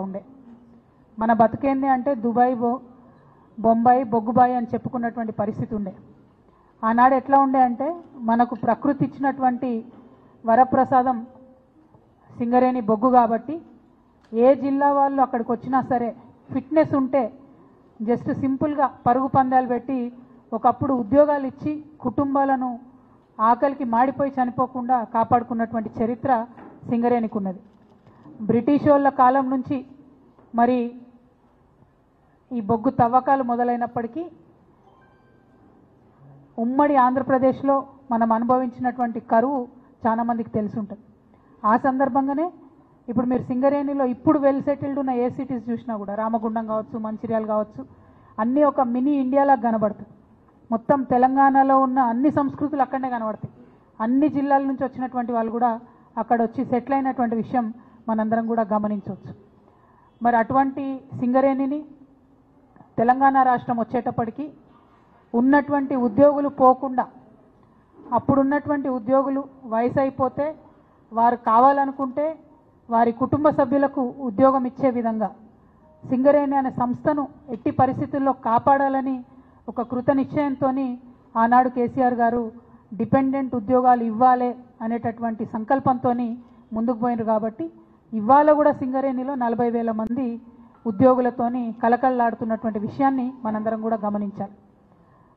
ఉండే. మన బతుకేంది అంటే దుబాయ్ బొంబాయి బొగ్గుబాయి అని చెప్పుకున్నటువంటి పరిస్థితి ఉండే. ఆనాడు ఎట్లా ఉండే అంటే మనకు ప్రకృతి ఇచ్చినటువంటి వరప్రసాదం సింగరేణి బొగ్గు కాబట్టి ఏ జిల్లా వాళ్ళు అక్కడికి వచ్చినా సరే ఫిట్నెస్ ఉంటే జస్ట్ సింపుల్గా పరుగు పందాలు పెట్టి ఒకప్పుడు ఉద్యోగాలు ఇచ్చి కుటుంబాలను ఆకలికి మాడిపోయి చనిపోకుండా కాపాడుకున్నటువంటి చరిత్ర సింగరేణికి ఉన్నది. బ్రిటిష్ వాళ్ళ కాలం నుంచి మరి ఈ బొగ్గు తవ్వకాలు మొదలైనప్పటికీ ఉమ్మడి ఆంధ్రప్రదేశ్లో మనం అనుభవించినటువంటి కరువు చాలా మందికి తెలిసి ఉంటుంది. ఆ సందర్భంగానే ఇప్పుడు మీరు సింగరేణిలో ఇప్పుడు వెల్ సెటిల్డ్ ఉన్న ఏ సిటీస్ చూసినా కూడా రామగుండం కావచ్చు, మంచిర్యాల కావచ్చు, అన్నీ ఒక మినీ ఇండియాలా కనబడుతుంది. మొత్తం తెలంగాణలో ఉన్న అన్ని సంస్కృతులు అక్కడనే కనబడతాయి. అన్ని జిల్లాల నుంచి వచ్చినటువంటి వాళ్ళు కూడా అక్కడ వచ్చి సెటిల్ అయినటువంటి విషయం మనందరం కూడా గమనించవచ్చు. మరి అటువంటి సింగరేణిని తెలంగాణ రాష్ట్రం వచ్చేటప్పటికి ఉన్నటువంటి ఉద్యోగులు పోకుండా అప్పుడున్నటువంటి ఉద్యోగులు వయసు అయిపోతే వారు కావాలనుకుంటే వారి కుటుంబ సభ్యులకు ఉద్యోగం ఇచ్చే విధంగా సింగరేణి అనే సంస్థను ఎట్టి పరిస్థితుల్లో కాపాడాలని ఒక కృత నిశ్చయంతో ఆనాడు కేసీఆర్ గారు డిపెండెంట్ ఉద్యోగాలు ఇవ్వాలి అనేటటువంటి సంకల్పంతో ముందుకు పోయినారు. కాబట్టి ఇవాళ కూడా సింగరేణిలో 40,000 మంది ఉద్యోగులతోని కలకలలాడుతున్నటువంటి విషయాన్ని మనందరం కూడా గమనించాలి.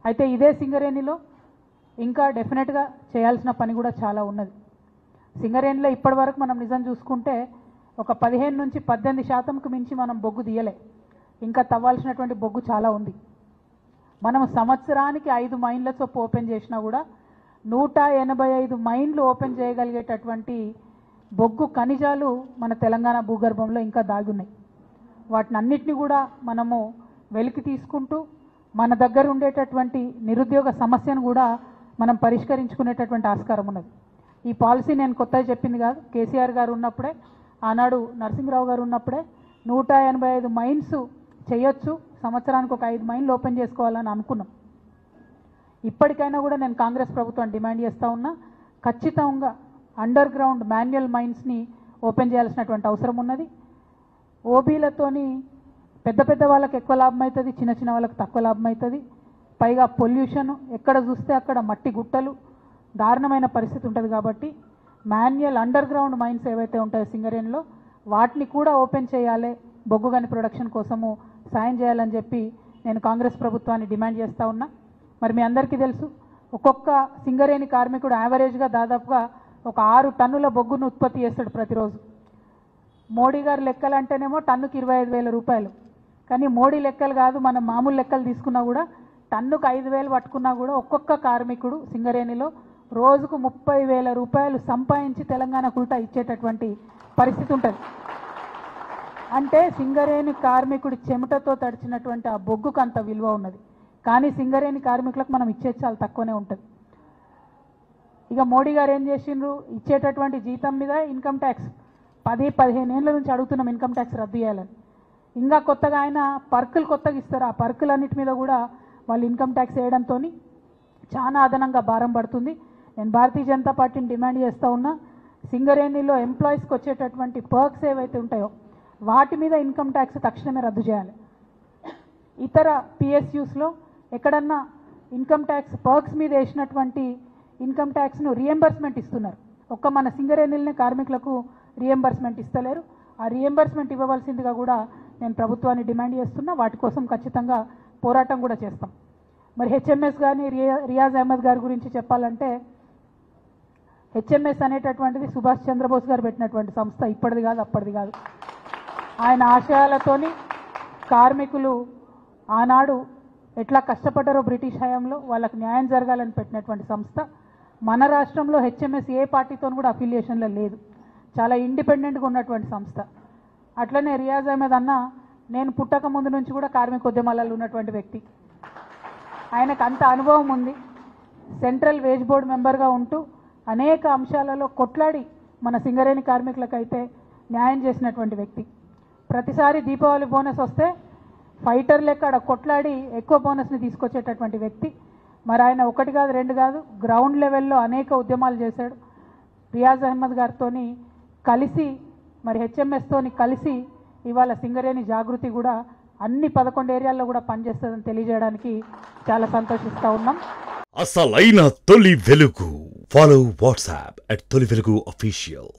అయితే ఇదే సింగరేణిలో ఇంకా డెఫినెట్గా చేయాల్సిన పని కూడా చాలా ఉన్నది. సింగరేణిలో ఇప్పటి వరకు మనం నిజం చూసుకుంటే ఒక 15 నుంచి 18% మించి మనం బొగ్గు తీయలే. ఇంకా తవ్వాల్సినటువంటి బొగ్గు చాలా ఉంది. మనం సంవత్సరానికి 5 మైన్ల చొప్పు ఓపెన్ చేసినా కూడా 185 మైన్లు ఓపెన్ చేయగలిగేటటువంటి బొగ్గు ఖనిజాలు మన తెలంగాణ భూగర్భంలో ఇంకా దాగి ఉన్నాయి. వాటిని అన్నిటిని కూడా మనము వెలికి తీసుకుంటూ మన దగ్గర ఉండేటటువంటి నిరుద్యోగ సమస్యను కూడా మనం పరిష్కరించుకునేటటువంటి ఆస్కారం ఉన్నది. ఈ పాలసీ నేను కొత్తగా చెప్పింది కాదు. కేసీఆర్ గారు ఉన్నప్పుడే, ఆనాడు నరసింహరావు గారు ఉన్నప్పుడే 185 మైన్స్ చేయొచ్చు, సంవత్సరానికి ఒక 5 మైన్లు ఓపెన్ చేసుకోవాలని అనుకున్నాం. ఇప్పటికైనా కూడా నేను కాంగ్రెస్ ప్రభుత్వాన్ని డిమాండ్ చేస్తూ ఉన్నా, ఖచ్చితంగా అండర్ గ్రౌండ్ మాన్యువల్ మైన్స్ని ఓపెన్ చేయాల్సినటువంటి అవసరం ఉన్నది. ఓబీలతోని పెద్ద పెద్ద వాళ్ళకి ఎక్కువ లాభం అవుతుంది, చిన్న చిన్న వాళ్ళకి తక్కువ లాభం అవుతుంది. పైగా పొల్యూషన్ ఎక్కడ చూస్తే అక్కడ మట్టి గుట్టలు, దారుణమైన పరిస్థితి ఉంటుంది. కాబట్టి మాన్యువల్ అండర్ గ్రౌండ్ మైన్స్ ఏవైతే ఉంటాయో సింగరేణిలో వాటిని కూడా ఓపెన్ చేయాలి, బొగ్గు గని ప్రొడక్షన్ కోసము సాయం చేయాలని చెప్పి నేను కాంగ్రెస్ ప్రభుత్వాన్ని డిమాండ్ చేస్తూ ఉన్నా. మరి మీ అందరికీ తెలుసు, ఒక్కొక్క సింగరేణి కార్మికుడు యావరేజ్గా దాదాపుగా ఒక 6 టన్నుల బొగ్గును ఉత్పత్తి చేస్తాడు ప్రతిరోజు. మోడీ గారి లెక్కలు అంటేనేమో టన్నుకి 25,000 రూపాయలు. కానీ మోడీ లెక్కలు కాదు, మనం మామూలు లెక్కలు తీసుకున్నా కూడా టన్నుకు 5,000 పట్టుకున్నా కూడా ఒక్కొక్క కార్మికుడు సింగరేణిలో రోజుకు 30,000 రూపాయలు సంపాదించి తెలంగాణకు ఉల్టా ఇచ్చేటటువంటి పరిస్థితి ఉంటుంది. అంటే సింగరేణి కార్మికుడి చెమటతో తడిచినటువంటి ఆ బొగ్గుకు అంత విలువ ఉన్నది. కానీ సింగరేణి కార్మికులకు మనం ఇచ్చేది చాలా తక్కువనే ఉంటుంది. ఇక మోడీ గారు ఏం చేసిండ్రు, ఇచ్చేటటువంటి జీతం మీద ఇన్కమ్ ట్యాక్స్ 10-15 ఏళ్ళ నుంచి అడుగుతున్నాం ఇన్కమ్ ట్యాక్స్ రద్దు చేయాలని. ఇంకా కొత్తగా ఆయన పర్కులు కొత్తగా ఇస్తారు. ఆ పర్కులన్నిటి మీద కూడా వాళ్ళు ఇన్కమ్ ట్యాక్స్ వేయడంతో చాలా అదనంగా భారం పడుతుంది. నేను భారతీయ జనతా పార్టీని డిమాండ్ చేస్తూ ఉన్నా, సింగరేణిలో ఎంప్లాయీస్కి వచ్చేటటువంటి పర్క్స్ ఏవైతే ఉంటాయో వాటి మీద ఇన్కమ్ ట్యాక్స్ తక్షణమే రద్దు చేయాలి. ఇతర పిఎస్యూస్లో ఎక్కడన్నా ఇన్కమ్ ట్యాక్స్ పర్క్స్ మీద వేసినటువంటి ఇన్కమ్ ట్యాక్స్ను రియంబర్స్మెంట్ ఇస్తున్నారు. ఒక్క మన సింగరేణిలోనే కార్మికులకు రియంబర్స్మెంట్ ఇస్తలేరు. ఆ రియంబర్స్మెంట్ ఇవ్వవలసిందిగా కూడా నేను ప్రభుత్వాన్ని డిమాండ్ చేస్తున్నా. వాటి కోసం ఖచ్చితంగా పోరాటం కూడా చేస్తాం. మరి హెచ్ఎంఎస్ కానీ రియాజ్ అహ్మద్ గారి గురించి చెప్పాలంటే, హెచ్ఎంఎస్ అనేటటువంటిది సుభాష్ చంద్రబోస్ గారు పెట్టినటువంటి సంస్థ, ఇప్పటిది కాదు అప్పటిది కాదు. ఆయన ఆశయాలతోని కార్మికులు ఆనాడు ఎట్లా కష్టపడ్డారో బ్రిటిష్ హయాంలో వాళ్ళకి న్యాయం జరగాలని పెట్టినటువంటి సంస్థ. మన రాష్ట్రంలో హెచ్ఎంఎస్ ఏ పార్టీతో కూడా అఫిలియేషన్లో లేదు, చాలా ఇండిపెండెంట్గా ఉన్నటువంటి సంస్థ. అట్లనే రియాజ్ అహ్మద్ అన్న నేను పుట్టక ముందు నుంచి కూడా కార్మిక ఉద్యమాలలో ఉన్నటువంటి వ్యక్తి. ఆయనకు అంత అనుభవం ఉంది. సెంట్రల్ వేజ్ బోర్డు మెంబర్గా ఉంటూ అనేక అంశాలలో కొట్లాడి మన సింగరేణి కార్మికులకైతే న్యాయం చేసినటువంటి వ్యక్తి. ప్రతిసారి దీపావళి బోనస్ వస్తే ఫైటర్ లెక్క కొట్లాడి ఎక్కువ బోనస్ని తీసుకొచ్చేటటువంటి వ్యక్తి. మరి ఆయన 1 కాదు 2 కాదు గ్రౌండ్ లెవెల్లో అనేక ఉద్యమాలు చేశాడు. రియాజ్ అహ్మద్ గారితో కలిసి మరి హెచ్ఎంఎస్తోని కలిసి ఇవాళ సింగరేణి జాగృతి కూడా అన్ని 11 ఏరియాల్లో కూడా పనిచేస్తుందని తెలియజేయడానికి చాలా సంతోషిస్తూ ఉన్నాం. అసలైన తొలి వెలుగు. ఫాలో వాట్సాప్ @తొలి వెలుగు official.